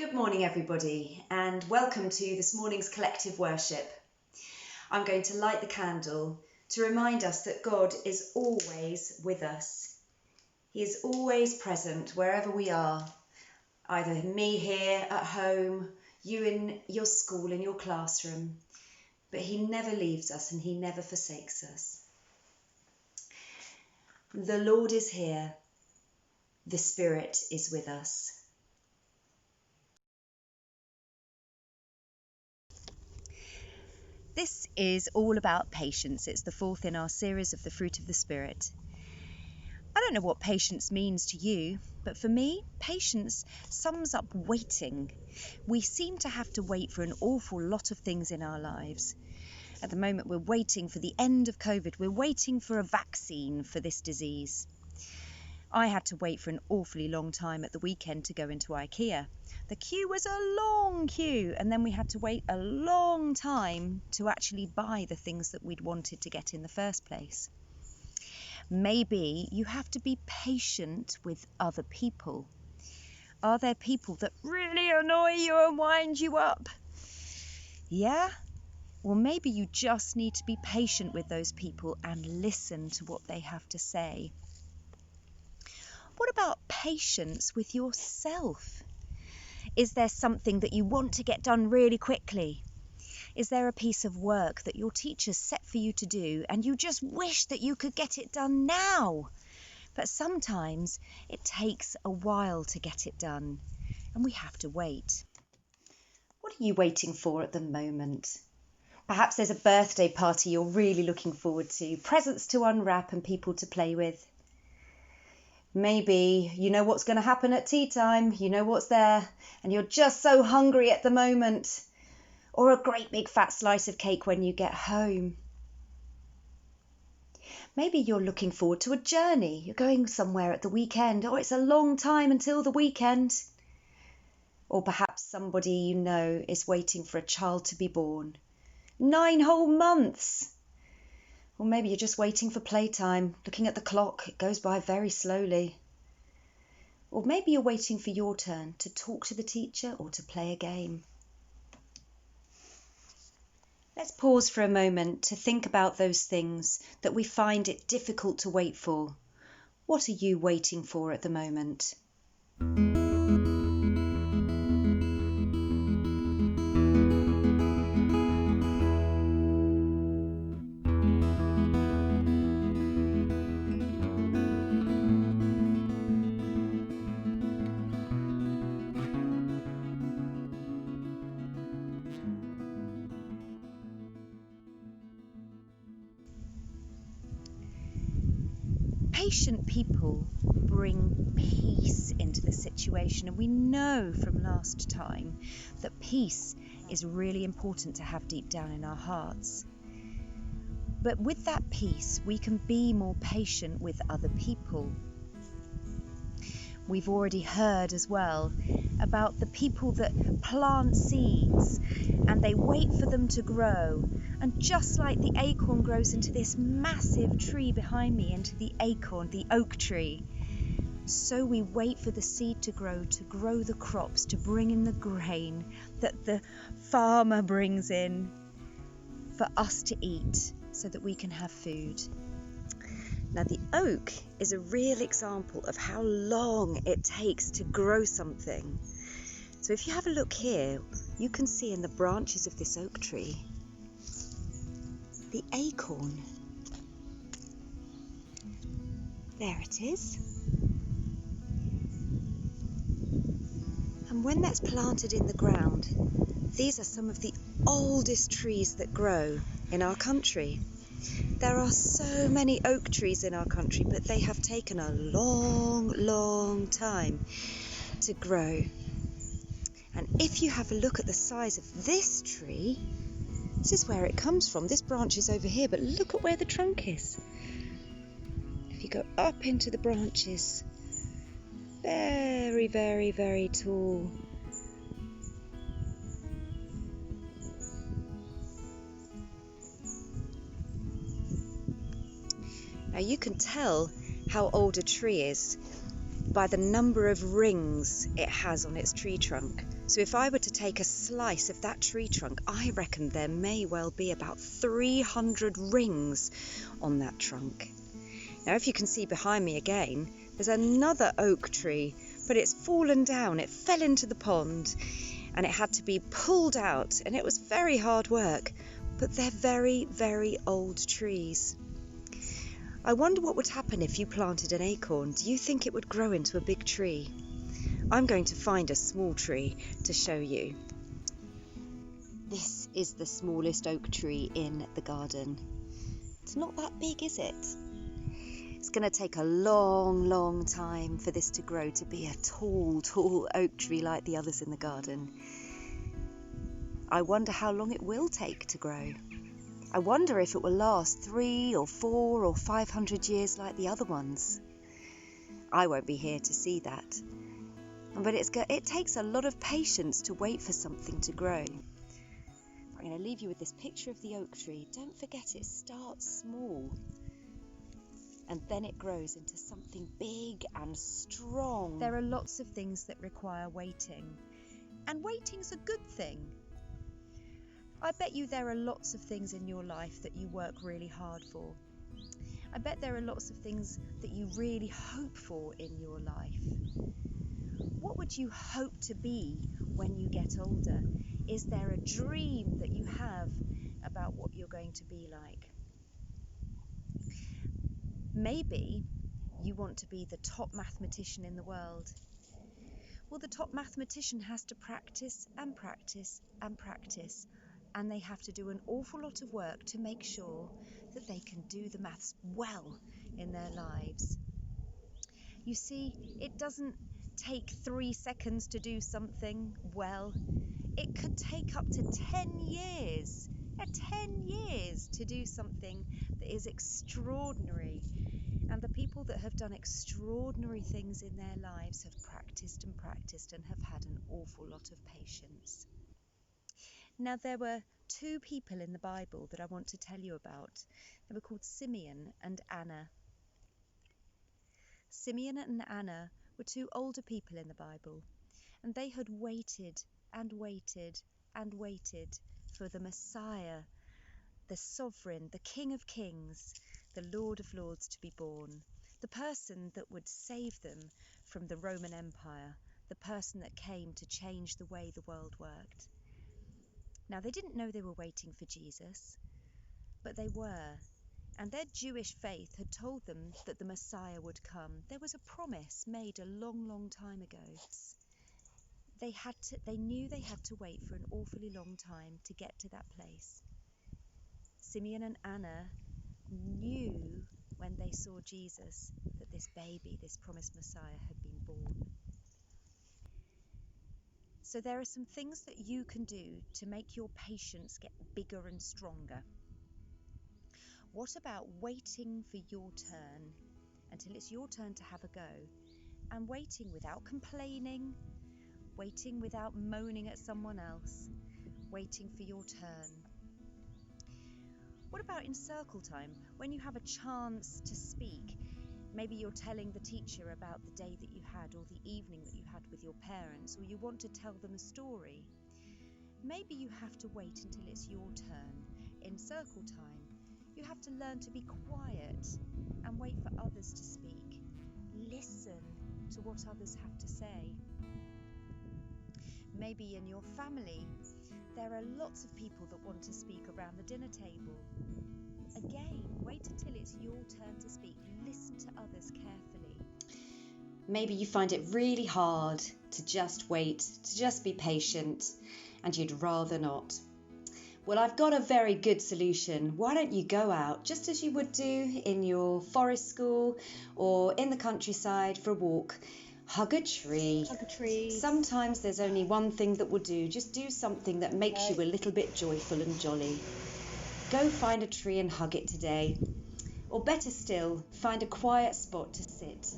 Good morning, everybody, and welcome to this morning's collective worship. I'm going to light the candle to remind us that God is always with us. He is always present wherever we are, either me here at home, you in your school, in your classroom, but He never leaves us and He never forsakes us. The Lord is here. The Spirit is with us. This is all about patience. It's the fourth in our series of the fruit of the Spirit. I don't know what patience means to you, but for me, patience sums up waiting. We seem to have to wait for an awful lot of things in our lives. At the moment, we're waiting for the end of COVID. We're waiting for a vaccine for this disease. I had to wait for an awfully long time at the weekend to go into IKEA. The queue was a long queue, and then we had to wait a long time to actually buy the things that we'd wanted to get in the first place. Maybe you have to be patient with other people. Are there people that really annoy you and wind you up? Yeah? Well, maybe you just need to be patient with those people and listen to what they have to say. What about patience with yourself? Is there something that you want to get done really quickly? Is there a piece of work that your teacher set for you to do and you just wish that you could get it done now? But sometimes it takes a while to get it done and we have to wait. What are you waiting for at the moment? Perhaps there's a birthday party you're really looking forward to, presents to unwrap and people to play with. Maybe you know what's going to happen at tea time, you know what's there, and you're just so hungry at the moment. Or a great big fat slice of cake when you get home. Maybe you're looking forward to a journey. You're going somewhere at the weekend. Oh, it's a long time until the weekend. Or perhaps somebody you know is waiting for a child to be born. 9 whole months. Or maybe you're just waiting for playtime, looking at the clock. It goes by very slowly. Or maybe you're waiting for your turn to talk to the teacher or to play a game. Let's pause for a moment to think about those things that we find it difficult to wait for. What are you waiting for at the moment? Patient people bring peace into the situation, and we know from last time that peace is really important to have deep down in our hearts. But with that peace, we can be more patient with other people. We've already heard as well about the people that plant seeds and they wait for them to grow. And just like the acorn grows into this massive tree behind me, into the acorn, the oak tree, so we wait for the seed to grow the crops, to bring in the grain that the farmer brings in for us to eat so that we can have food. Now, the oak is a real example of how long it takes to grow something. So if you have a look here, you can see in the branches of this oak tree the acorn. There it is. And when that's planted in the ground, these are some of the oldest trees that grow in our country. There are so many oak trees in our country, but they have taken a long time to grow. And if you have a look at the size of this tree, this is where it comes from. This branch is over here, but look at where the trunk is. If you go up into the branches, very tall. Now you can tell how old a tree is by the number of rings it has on its tree trunk. So if I were to take a slice of that tree trunk, I reckon there may well be about 300 rings on that trunk. Now, if you can see behind me again, there's another oak tree, but it's fallen down. It fell into the pond and it had to be pulled out, and it was very hard work, but they're very, very old trees. I wonder what would happen if you planted an acorn. Do you think it would grow into a big tree? I'm going to find a small tree to show you. This is the smallest oak tree in the garden. It's not that big, is it? It's going to take a long, long time for this to grow to be a tall, tall oak tree like the others in the garden. I wonder how long it will take to grow. I wonder if it will last 3 or 4 or 500 years like the other ones. I won't be here to see that. But it takes a lot of patience to wait for something to grow. I'm going to leave you with this picture of the oak tree. Don't forget, it starts small and then it grows into something big and strong. There are lots of things that require waiting, and waiting's a good thing. I bet you there are lots of things in your life that you work really hard for. I bet there are lots of things that you really hope for in your life. What would you hope to be when you get older? Is there a dream that you have about what you're going to be like? Maybe you want to be the top mathematician in the world. Well, the top mathematician has to practice and practice and practice, and they have to do an awful lot of work to make sure that they can do the maths well in their lives. You see, it doesn't take 3 seconds to do something well. It could take up to 10 years. 10 years to do something that is extraordinary. And the people that have done extraordinary things in their lives have practiced and practiced and have had an awful lot of patience. Now, there were 2 people in the Bible that I want to tell you about. They were called Simeon and Anna. Simeon and Anna were 2 older people in the Bible, and they had waited and waited and waited for the Messiah, the sovereign, the King of Kings, the Lord of Lords to be born, the person that would save them from the Roman Empire, the person that came to change the way the world worked. Now, they didn't know they were waiting for Jesus, but they were, and their Jewish faith had told them that the Messiah would come. There was a promise made a long, long time ago. They knew they had to wait for an awfully long time to get to that place. Simeon and Anna knew when they saw Jesus that this baby, this promised Messiah, had been born. So there are some things that you can do to make your patience get bigger and stronger. What about waiting for your turn until it's your turn to have a go, and waiting without complaining, waiting without moaning at someone else, waiting for your turn? What about in circle time, when you have a chance to speak? Maybe you're telling the teacher about the day that you had, or the evening that you had with your parents, or you want to tell them a story. Maybe you have to wait until it's your turn. In circle time, you have to learn to be quiet and wait for others to speak. Listen to what others have to say. Maybe in your family, there are lots of people that want to speak around the dinner table. Again, wait until it's your turn to speak. Listen to others carefully. Maybe you find it really hard to just wait, to just be patient, and you'd rather not. Well, I've got a very good solution. Why don't you go out, just as you would do in your forest school or in the countryside for a walk, hug a tree. Hug a tree. Sometimes there's only one thing that will do. Just do something that makes you a little bit joyful and jolly. Go find a tree and hug it today. Or better still, find a quiet spot to sit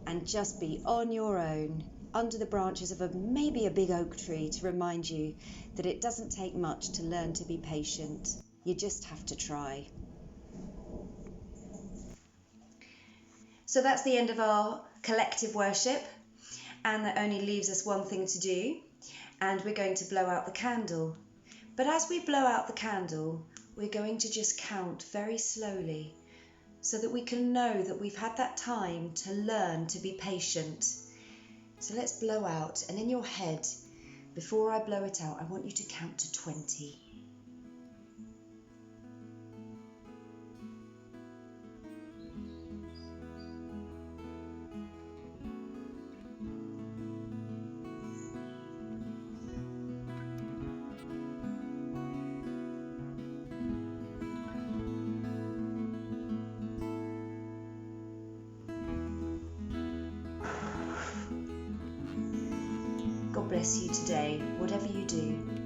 and just be on your own under the branches of maybe a big oak tree to remind you that it doesn't take much to learn to be patient. You just have to try. So that's the end of our collective worship, and that only leaves us one thing to do, and we're going to blow out the candle. But as we blow out the candle, we're going to just count very slowly so that we can know that we've had that time to learn to be patient. So let's blow out, and in your head, before I blow it out, I want you to count to 20. God bless you today, whatever you do.